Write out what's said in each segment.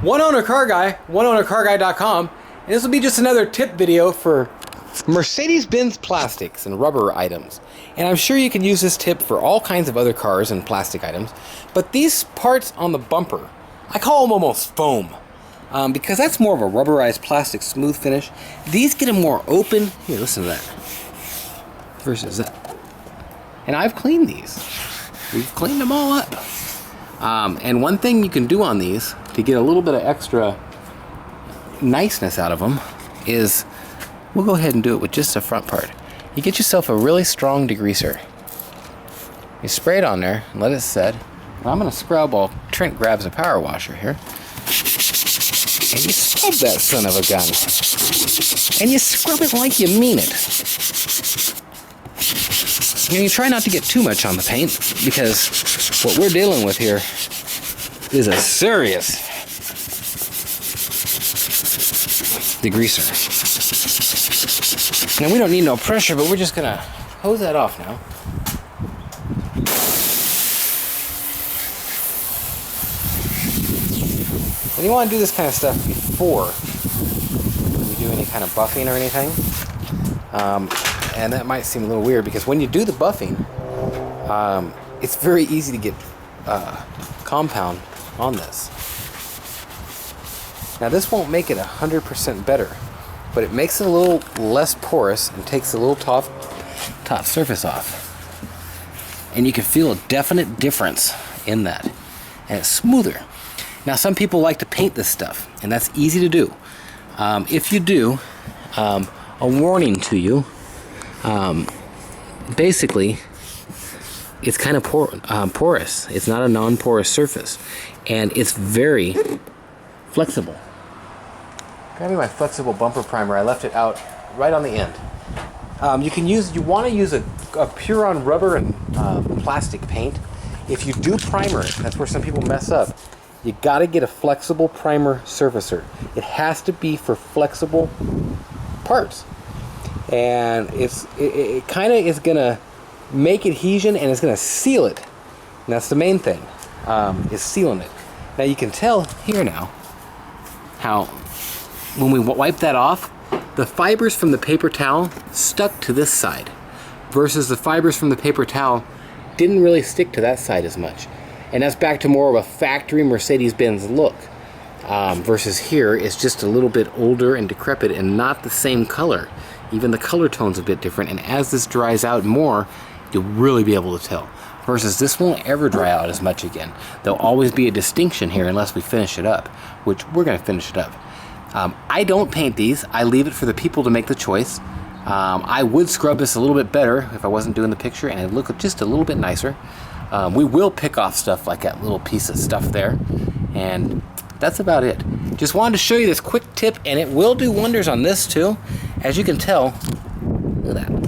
One Owner Car Guy, oneownercarguy.com, and this will be just another tip video for Mercedes-Benz plastics and rubber items. And I'm sure you can use this tip for all kinds of other cars and plastic items, but these parts on the bumper, I call them almost foam, because that's more of a rubberized plastic smooth finish. These get a more open, here, listen to that, versus that. And I've cleaned these. We've cleaned them all up. And one thing you can do on these to get a little bit of extra niceness out of them is, we'll go ahead and do it with just the front part. You get yourself a really strong degreaser. You spray it on there and let it set. And I'm going to scrub while Trent grabs a power washer here. And you scrub that son of a gun. And you scrub it like you mean it. And you try not to get too much on the paint, because what we're dealing with here is a serious degreaser. Now we don't need no pressure, but we're just gonna hose that off now. And you want to do this kind of stuff before you do any kind of buffing or anything. And that might seem a little weird, because when you do the buffing, it's very easy to get compound on this. Now this won't make it 100% better, but it makes it a little less porous and takes a little top surface off. And you can feel a definite difference in that. And it's smoother. Now some people like to paint this stuff, and that's easy to do. If you do, a warning to you, basically it's kind of porous. It's not a non-porous surface, and it's very flexible. Grabbing my flexible bumper primer, I left it out right on the end. You want to use a Puron rubber and plastic paint. If you do primer it, that's where some people mess up. You got to get a flexible primer surfacer. It has to be for flexible parts, and it kind of is gonna make adhesion, and it's gonna seal it. And that's the main thing, is sealing it. Now you can tell here now how when we wipe that off, the fibers from the paper towel stuck to this side, versus the fibers from the paper towel didn't really stick to that side as much. And that's back to more of a factory Mercedes-Benz look, versus here it's just a little bit older and decrepit and not the same color. Even the color tone's a bit different, and as this dries out more, you'll really be able to tell. Versus this won't ever dry out as much again. There'll always be a distinction here unless we finish it up, which we're going to finish it up. I don't paint these. I leave it for the people to make the choice. I would scrub this a little bit better if I wasn't doing the picture, and it'd look just a little bit nicer. We will pick off stuff like that little piece of stuff there, and that's about it. Just wanted to show you this quick tip, and it will do wonders on this too. As you can tell, look at that.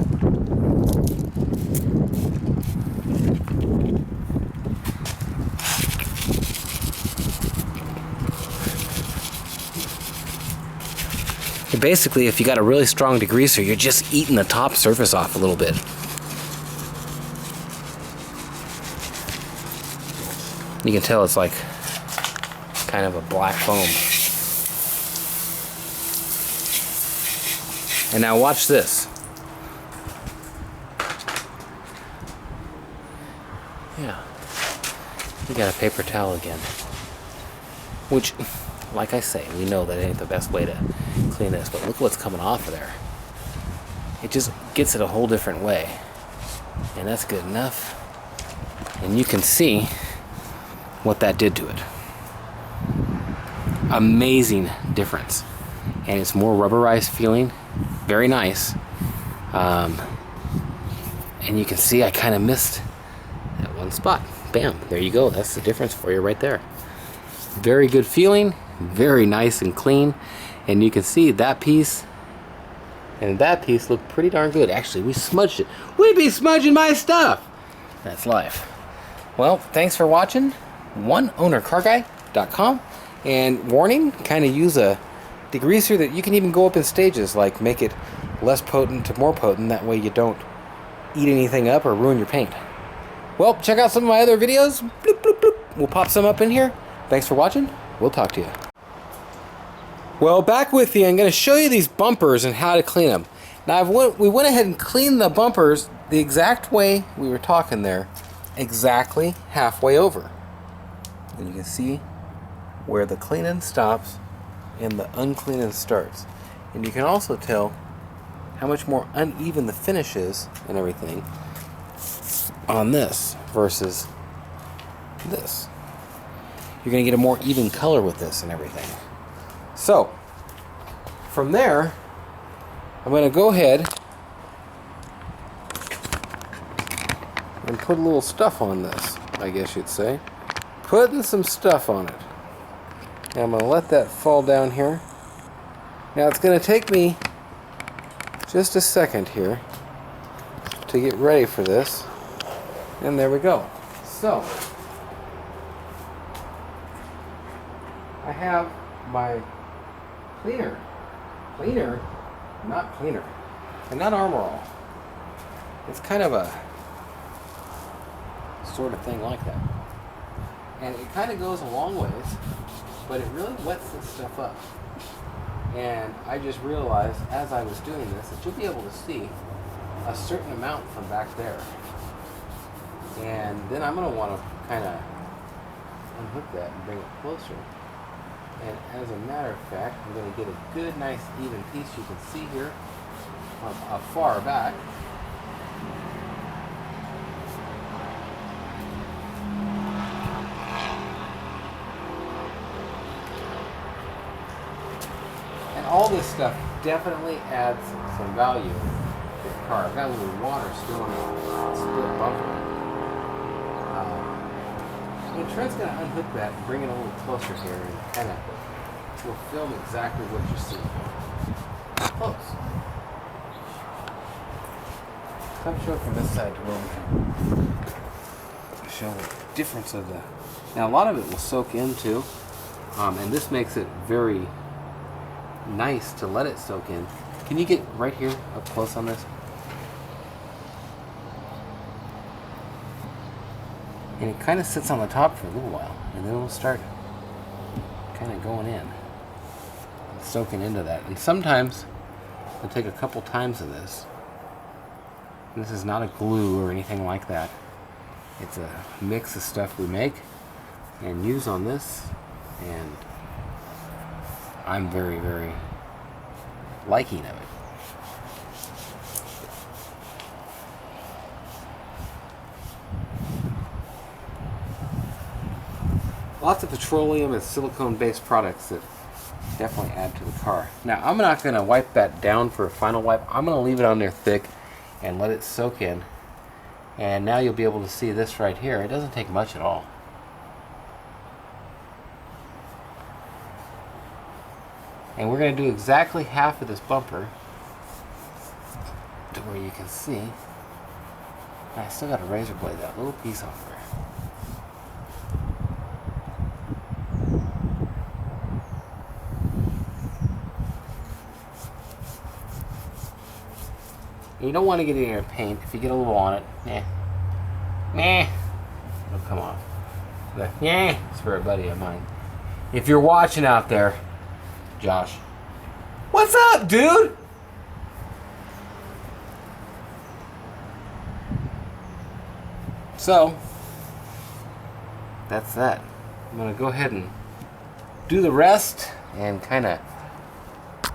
Basically, if you got a really strong degreaser, you're just eating the top surface off a little bit. You can tell it's like kind of a black foam. And now watch this. Yeah. You got a paper towel again. Which, like I say, we know that ain't the best way to clean this, but look what's coming off of there. It just gets it a whole different way. And that's good enough. And you can see what that did to it. Amazing difference. And it's more rubberized feeling. Very nice. And you can see I kind of missed that one spot. Bam, there you go. That's the difference for you right there. Very good feeling. Very nice and clean. And you can see that piece and that piece look pretty darn good. Actually, we smudged it. We'd be smudging my stuff. That's life. Well, thanks for watching. oneownercarguy.com. And warning, kind of use a degreaser that you can even go up in stages, like make it less potent to more potent. That way you don't eat anything up or ruin your paint. Well, check out some of my other videos. Bloop, bloop, bloop. We'll pop some up in here. Thanks for watching. We'll talk to you. Well, back with you. I'm going to show you these bumpers and how to clean them. Now, we went ahead and cleaned the bumpers the exact way we were talking there, exactly halfway over. And you can see where the cleaning stops and the uncleaning starts. And you can also tell how much more uneven the finish is and everything on this versus this. You're going to get a more even color with this and everything. So, from there, I'm going to go ahead and put a little stuff on this, I guess you'd say. Putting some stuff on it. Now I'm going to let that fall down here. Now it's going to take me just a second here to get ready for this. And there we go. So, I have my cleaner, not cleaner, and not Armor All. It's kind of a sort of thing like that. And it kind of goes a long ways, but it really wets this stuff up. And I just realized as I was doing this that you'll be able to see a certain amount from back there. And then I'm going to want to kind of unhook that and bring it closer. And as a matter of fact, I'm going to get a good, nice, even piece you can see here from far back. And all this stuff definitely adds some value to the car. I've got a little water still in the split bumper. And Trent's going to unhook that and bring it a little closer here and kind of will film exactly what you see. Close. Come show it from this side to where we can show the difference of the... Now a lot of it will soak into, and this makes it very nice to let it soak in. Can you get right here up close on this? And it kind of sits on the top for a little while, and then it'll start kind of going in, and soaking into that. And sometimes it'll take a couple times of this. And this is not a glue or anything like that. It's a mix of stuff we make and use on this, and I'm very, very liking of it. Lots of petroleum and silicone-based products that definitely add to the car. Now, I'm not going to wipe that down for a final wipe. I'm going to leave it on there thick and let it soak in. And now you'll be able to see this right here. It doesn't take much at all. And we're going to do exactly half of this bumper to where you can see. I still got a razor blade, that little piece off there. You don't want to get any of your paint. If you get a little on it, it'll come off. But it's for a buddy of mine. If you're watching out there, Josh, what's up, dude? So, that's that. I'm going to go ahead and do the rest and kind of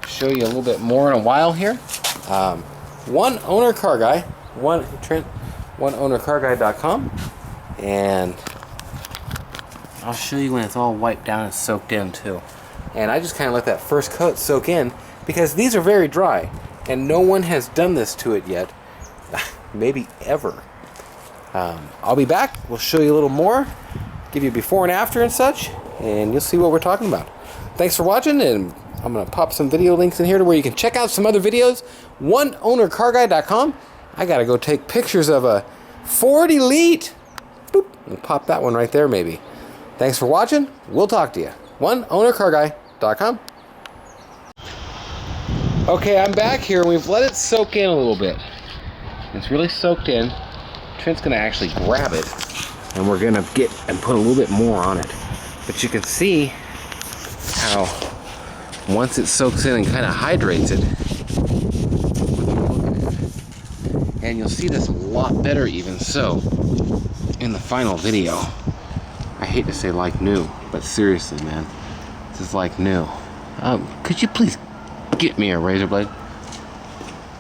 show you a little bit more in a while here. One Owner Car Guy, oneownercarguy.com, and I'll show you when it's all wiped down and soaked in too. And I just kind of let that first coat soak in because these are very dry and no one has done this to it yet, maybe ever. I'll be back, we'll show you a little more, give you before and after and such, and you'll see what we're talking about. Thanks for watching, and I'm going to pop some video links in here to where you can check out some other videos. oneownercarguy.com. I got to go take pictures of a Ford Elite. Boop, and pop that one right there maybe. Thanks for watching. We'll talk to you. oneownercarguy.com. Okay, I'm back here. We've let it soak in a little bit. It's really soaked in. Trent's going to actually grab it, and we're going to get and put a little bit more on it. But you can see how once it soaks in and kind of hydrates it, and you'll see this a lot better even so in the final video. I hate to say like new, but seriously, man, this is like new. Could you please get me a razor blade?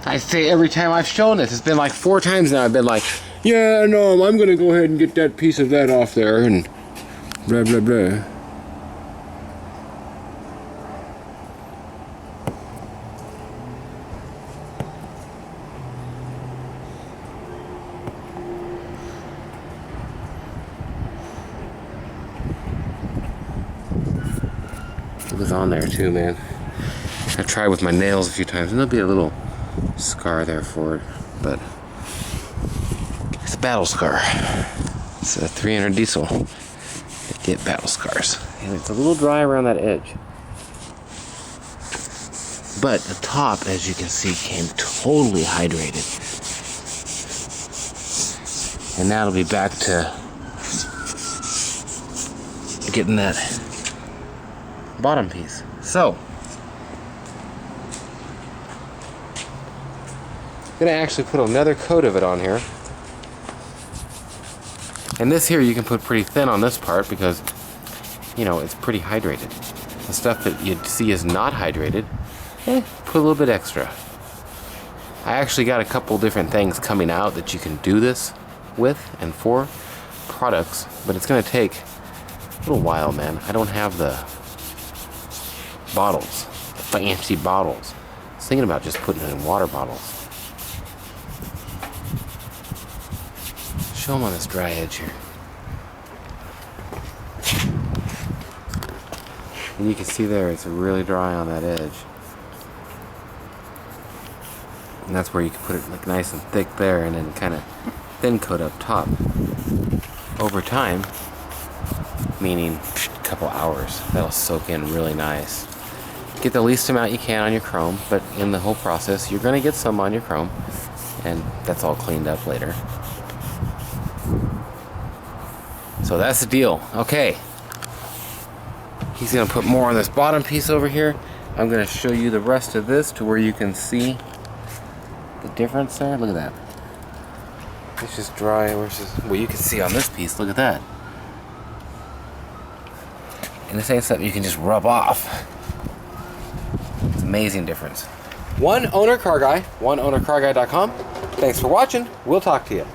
I say every time I've shown this, it's been like 4 times now, I've been like, yeah, no, I'm gonna go ahead and get that piece of that off there and blah blah blah. It was on there too, man. I tried with my nails a few times, and there'll be a little scar there for it, but it's a battle scar. It's a 300 diesel. They get battle scars, and it's a little dry around that edge. But the top, as you can see, came totally hydrated, and now it'll be back to getting that bottom piece. So I'm gonna actually put another coat of it on here, and this here you can put pretty thin on this part because, you know, it's pretty hydrated. The stuff that you'd see is not hydrated, put a little bit extra. I actually got a couple different things coming out that you can do this with and for products, but it's gonna take a little while, man. I don't have the bottles, the fancy bottles. I was thinking about just putting it in water bottles. Show them on this dry edge here. And you can see there, it's really dry on that edge. And that's where you can put it like nice and thick there, and then kind of thin coat up top. Over time, meaning a couple hours, that'll soak in really nice. Get the least amount you can on your chrome, but in the whole process, you're gonna get some on your chrome, and that's all cleaned up later. So that's the deal. Okay. He's gonna put more on this bottom piece over here. I'm gonna show you the rest of this to where you can see the difference there. Look at that. It's just dry. Well, you can see on this piece, look at that. And this ain't something you can just rub off. It's an amazing difference. One owner car guy, oneownercarguy.com. Thanks for watching. We'll talk to you.